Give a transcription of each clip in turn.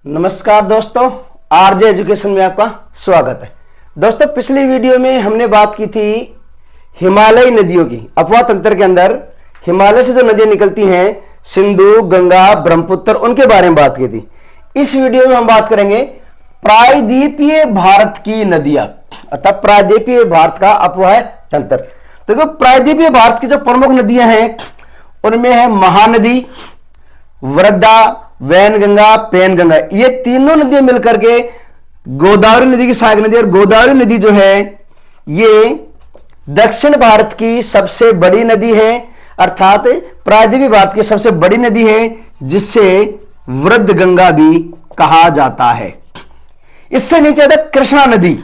नमस्कार दोस्तों, RJ education में आपका स्वागत है। दोस्तों, पिछली वीडियो में हमने बात की थी हिमालयी नदियों की। अपवा तंत्र के अंदर हिमालय से जो नदियां निकलती हैं, सिंधु, गंगा, ब्रह्मपुत्र, उनके बारे में बात की थी। इस वीडियो में हम बात करेंगे प्रायद्वीपीय भारत की नदियां, अर्थात प्रायद्वीपीय भारत का अपवाह तंत्र। तो देखो, प्रायद्वीपीय भारत की जो प्रमुख नदियां हैं उनमें है महानदी, वर्धा, वैनगंगा, पैनगंगा। ये तीनों नदियां मिलकर के गोदावरी नदी की सहायक नदी, और गोदावरी नदी जो है ये दक्षिण भारत की सबसे बड़ी नदी है, अर्थात प्रायद्वीपीय भारत की सबसे बड़ी नदी है, जिससे वृद्ध गंगा भी कहा जाता है। इससे नीचे आता कृष्णा नदी,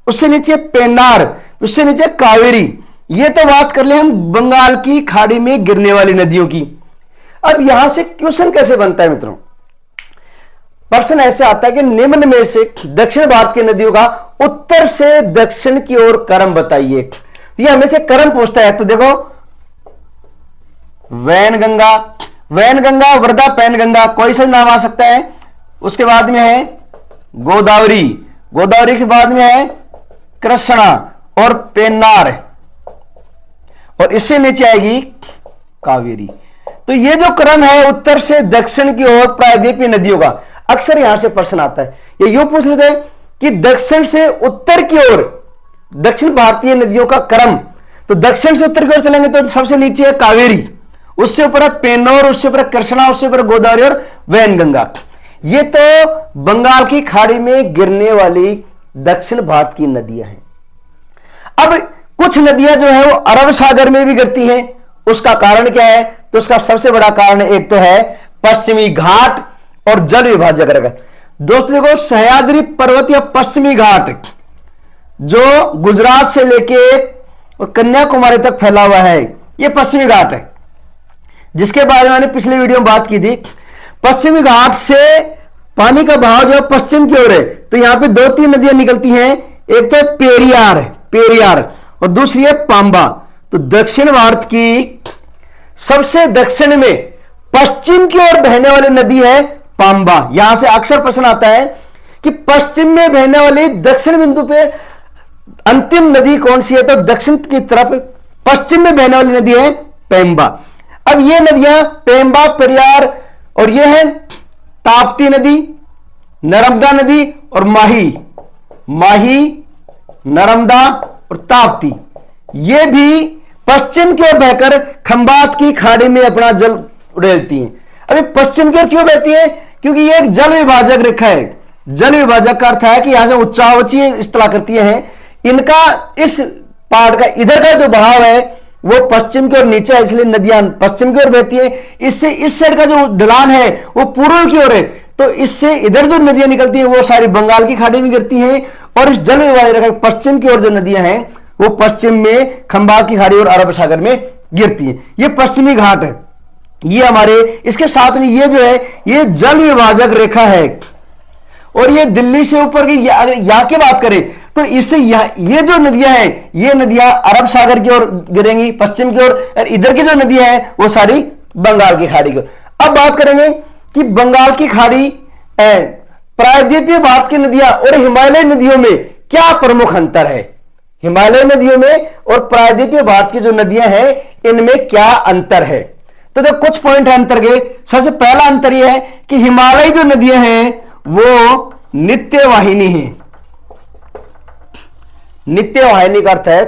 उससे नीचे पेन्नार, उससे नीचे कावेरी। ये तो बात कर ले हम बंगाल की खाड़ी में गिरने वाली नदियों की। अब यहां से क्वेश्चन कैसे बनता है मित्रों? प्रश्न ऐसे आता है कि निम्न में से दक्षिण भारत की नदियों का उत्तर से दक्षिण की ओर क्रम बताइए। तो ये हमें से क्रम पूछता है। तो देखो, वैनगंगा, वैनगंगा, वर्धा, पैनगंगा, कोई सा नाम आ सकता है। उसके बाद में है गोदावरी, गोदावरी के बाद में है कृष्णा और पेन्नार, और इससे नीचे आएगी कावेरी। तो ये जो क्रम है उत्तर से दक्षिण की ओर प्रायद्वीपीय नदियों का, अक्सर यहां से प्रश्न आता है। ये यूं पूछ लेते हैं कि दक्षिण से उत्तर की ओर दक्षिण भारतीय नदियों का क्रम। तो दक्षिण से उत्तर की ओर चलेंगे तो सबसे नीचे है कावेरी, उससे ऊपर है पेन्नार, उससे ऊपर कृष्णा, उससे ऊपर गोदावरी और वैनगंगा। ये तो बंगाल की खाड़ी में गिरने वाली दक्षिण भारत की नदियां हैं। अब कुछ नदियां जो है वो अरब सागर में भी गिरती हैं। उसका कारण क्या है? तो उसका सबसे बड़ा कारण एक तो है पश्चिमी घाट और जल विभाजक रेखा। दोस्तों देखो, सह्याद्री पर्वत या पश्चिमी घाट जो गुजरात से लेके और कन्याकुमारी तक फैला हुआ है, यह पश्चिमी घाट है, जिसके बारे में मैंने पिछले वीडियो में बात की थी। पश्चिमी घाट से पानी का बहाव जो पश्चिम की ओर है, तो यहां पे दो तीन नदियां निकलती हैं। एक तो पेरियार, पेरियार, और दूसरी है पांबा। तो दक्षिण भारत की सबसे दक्षिण में पश्चिम की ओर बहने वाली नदी है पांबा। यहां से अक्सर प्रश्न आता है कि पश्चिम में बहने वाली दक्षिण बिंदु पे अंतिम नदी कौन सी है? तो दक्षिण की तरफ पश्चिम में बहने वाली नदी है पेंबा। अब ये नदियां पेंबा, पेरियार, और ये है ताप्ती नदी, नर्मदा नदी और माही, माही, नर्मदा और ताप्ती, ये भी पश्चिम की ओर बहकर खंबात की खाड़ी में अपना जल उड़ेलती हैं। अभी पश्चिम की ओर क्यों बहती है? क्योंकि ये एक जल विभाजक रेखा है। जल विभाजक का अर्थ है कि यहां से उच्चावचीय इस तरह करती हैं। इनका इस पार्ट का इधर का जो बहाव है वो पश्चिम की ओर नीचे है, इसलिए नदियां पश्चिम की ओर बहती है। इससे इस साइड का जो ढलान है वो पूर्व की ओर है, तो इससे इधर जो नदियां निकलती हैं वो सारी बंगाल की खाड़ी में गिरती हैं। और इस जल विभाजक रेखा पश्चिम की ओर जो नदियां हैं वो पश्चिम में खंबात की खाड़ी और अरब सागर में गिरती है। ये पश्चिमी घाट है। ये हमारे इसके साथ में ये जो है ये जल विभाजक रेखा है, और ये दिल्ली से ऊपर की अगर यहां की बात करें तो इससे ये जो नदियां हैं ये नदियां अरब सागर की ओर गिरेंगी पश्चिम की ओर, और इधर की जो नदियां हैं वो सारी बंगाल की खाड़ी की ओर। अब बात करेंगे कि बंगाल की खाड़ी, प्रायद्वीपीय भारत की नदियां और हिमालय नदियों में क्या प्रमुख अंतर है? हिमालय नदियों में और प्रायद्वीपीय भारत की जो नदियां हैं इनमें क्या अंतर है? तो देखो, कुछ पॉइंट है अंतर के। सबसे पहला अंतर यह है कि हिमालयी जो नदियां हैं वो नित्य वाहिनी है। नित्य वाहिनी का अर्थ है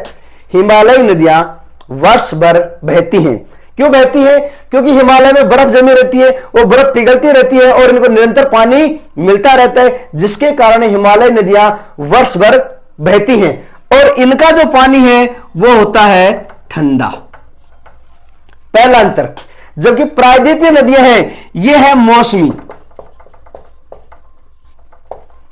हिमालयी नदियां वर्ष भर बहती हैं। क्यों बहती हैं? क्योंकि हिमालय में बर्फ जमी रहती है, वो बर्फ पिघलती रहती है और इनको निरंतर पानी मिलता रहता है, जिसके कारण हिमालय नदियां वर्ष भर बहती हैं, और इनका जो पानी है वो होता है ठंडा। पहला अंतर। जबकि प्रायद्वीपीय नदियां हैं ये है मौसमी,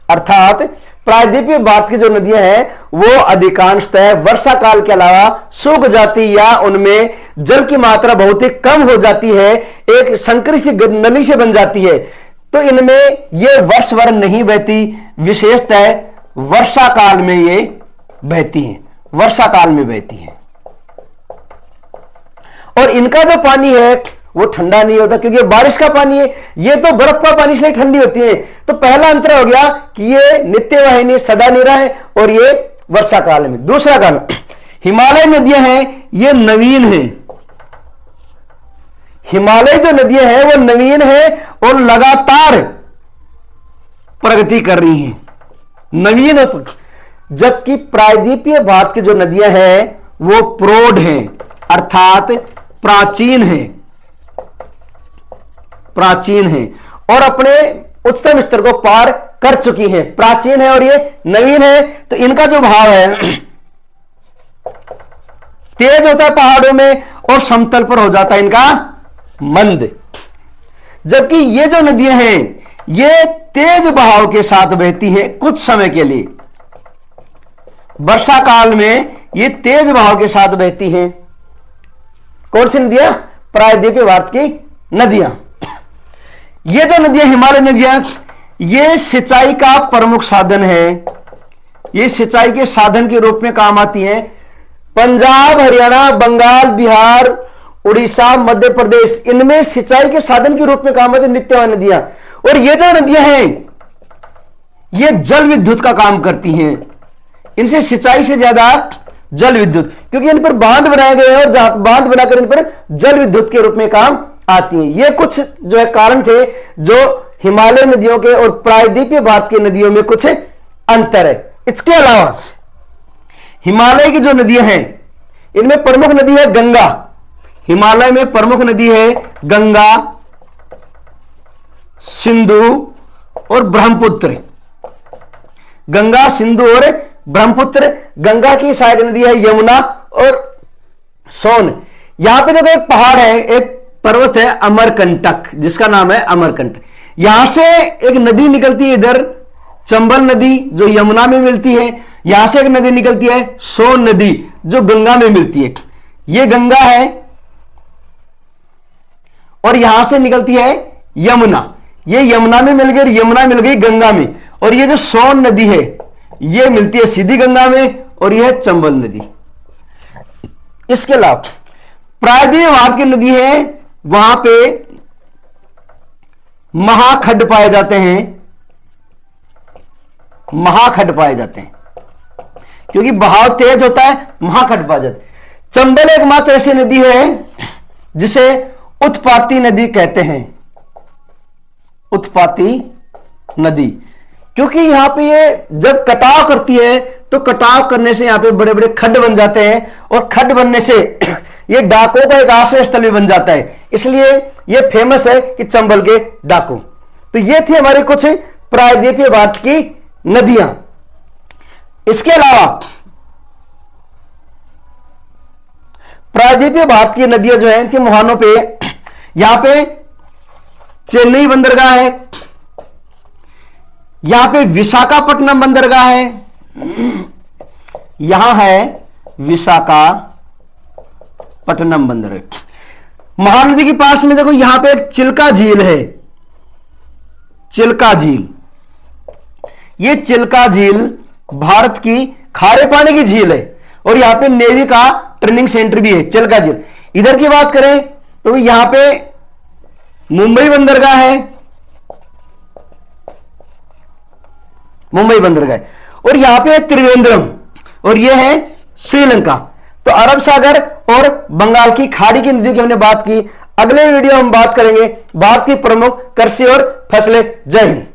अर्थात प्रायद्वीपीय भारत की जो नदियां हैं वो अधिकांशतः वर्षा काल के अलावा सूख जाती या उनमें जल की मात्रा बहुत ही कम हो जाती है, एक संकरी सी नली से बन जाती है। तो इनमें ये वर्ष भर नहीं बहती, विशेषतः वर्षा काल में ये बहती हैं, वर्षा काल में बहती हैं। और इनका जो पानी है वो ठंडा नहीं होता क्योंकि बारिश का पानी है, ये तो बर्फ का पानी इसलिए ठंडी होती है। तो पहला अंतर हो गया कि ये नित्यवाहिनी सदा निरा है और ये वर्षा काल में। दूसरा कारण, हिमालय नदियां हैं ये नवीन है, हिमालय जो नदियां हैं वो नवीन है और लगातार प्रगति कर रही हैं, नवीन। जबकि प्रायद्वीपीय भारत की जो नदियां हैं वो प्रौढ़ हैं, अर्थात प्राचीन हैं, प्राचीन हैं और अपने उच्चतम स्तर को पार कर चुकी हैं, प्राचीन है और ये नवीन है। तो इनका जो भाव है तेज होता है पहाड़ों में और समतल पर हो जाता है इनका मंद। जबकि ये जो नदियां हैं ये तेज बहाव के साथ बहती हैं कुछ समय के लिए, वर्षा काल में ये तेज बहाव के साथ बहती हैं। कौन सी नदियां? प्रायद्वीपीय भारत की नदियां। ये जो नदियां हिमालय नदियां ये सिंचाई का प्रमुख साधन है, ये सिंचाई के साधन के रूप में काम आती हैं। पंजाब, हरियाणा, बंगाल, बिहार, उड़ीसा, मध्य प्रदेश, इनमें सिंचाई के साधन के रूप में काम आती है नित्यवाहिनी नदियां। और ये जो नदियां हैं ये जल विद्युत का काम करती हैं, इनसे सिंचाई से ज्यादा जल विद्युत, क्योंकि इन पर बांध बनाए गए हैं और बांध बनाकर इन पर जल विद्युत के रूप में काम आती हैं। ये कुछ जो है कारण थे जो हिमालय नदियों के और प्रायद्वीपीय भारत की नदियों में कुछ अंतर है। इसके अलावा हिमालय की जो नदियां हैं इनमें प्रमुख नदी है गंगा, हिमालय में प्रमुख नदी है गंगा, सिंधु और ब्रह्मपुत्र। गंगा, सिंधु और ब्रह्मपुत्र। गंगा की सहायक नदी है यमुना और सोन। यहां पे देखो एक पहाड़ है, एक पर्वत है अमरकंटक, जिसका नाम है अमरकंटक। यहां से एक नदी निकलती है इधर, चंबल नदी जो यमुना में मिलती है। यहां से एक नदी निकलती है सोन नदी जो गंगा में मिलती है। ये गंगा है और यहां से निकलती है यमुना। ये यमुना में मिल गई, यमुना मिल गई गंगा में। और ये जो सोन नदी है ये मिलती है सीधी गंगा में और यह चंबल नदी। इसके अलावा प्रायद्वीपीय भारत की नदी है, वहां पे महाखड्ड पाए जाते हैं, महाखड्ड पाए जाते हैं क्योंकि बहाव तेज होता है, महाखड्ड पाए जाते हैं। चंबल एकमात्र ऐसी नदी है जिसे उत्पाती नदी कहते हैं, उत्पाती नदी, क्योंकि यहां पे ये जब कटाव करती है तो कटाव करने से यहां पे बड़े बड़े खड्ड बन जाते हैं और खड्ड बनने से ये डाकों का एक आश्रय स्थल भी बन जाता है। इसलिए ये फेमस है कि चंबल के डाकू। तो ये थी हमारी कुछ प्रायद्वीपीय भारत की नदियां। इसके अलावा प्रायद्वीपीय भारत की नदियां जो है इनके मुहानों पे, यहां पे चेन्नई बंदरगाह है, यहां पे विशाखापट्टनम बंदरगाह है, यहां है विशाखापट्टनम बंदरगाह। महानदी के पास में देखो यहां पे एक चिल्का झील है, चिल्का झील। ये चिल्का झील भारत की खारे पानी की झील है और यहां पे नेवी का ट्रेनिंग सेंटर भी है, चिल्का झील। इधर की बात करें तो यहां पे मुंबई बंदरगाह है, मुंबई बंदरगाह, और यहां पे त्रिवेंद्रम, और यह है श्रीलंका। तो अरब सागर और बंगाल की खाड़ी की नदियों की हमने बात की। अगले वीडियो हम बात करेंगे भारत की प्रमुख कृषि और फसलें। जय हिंद।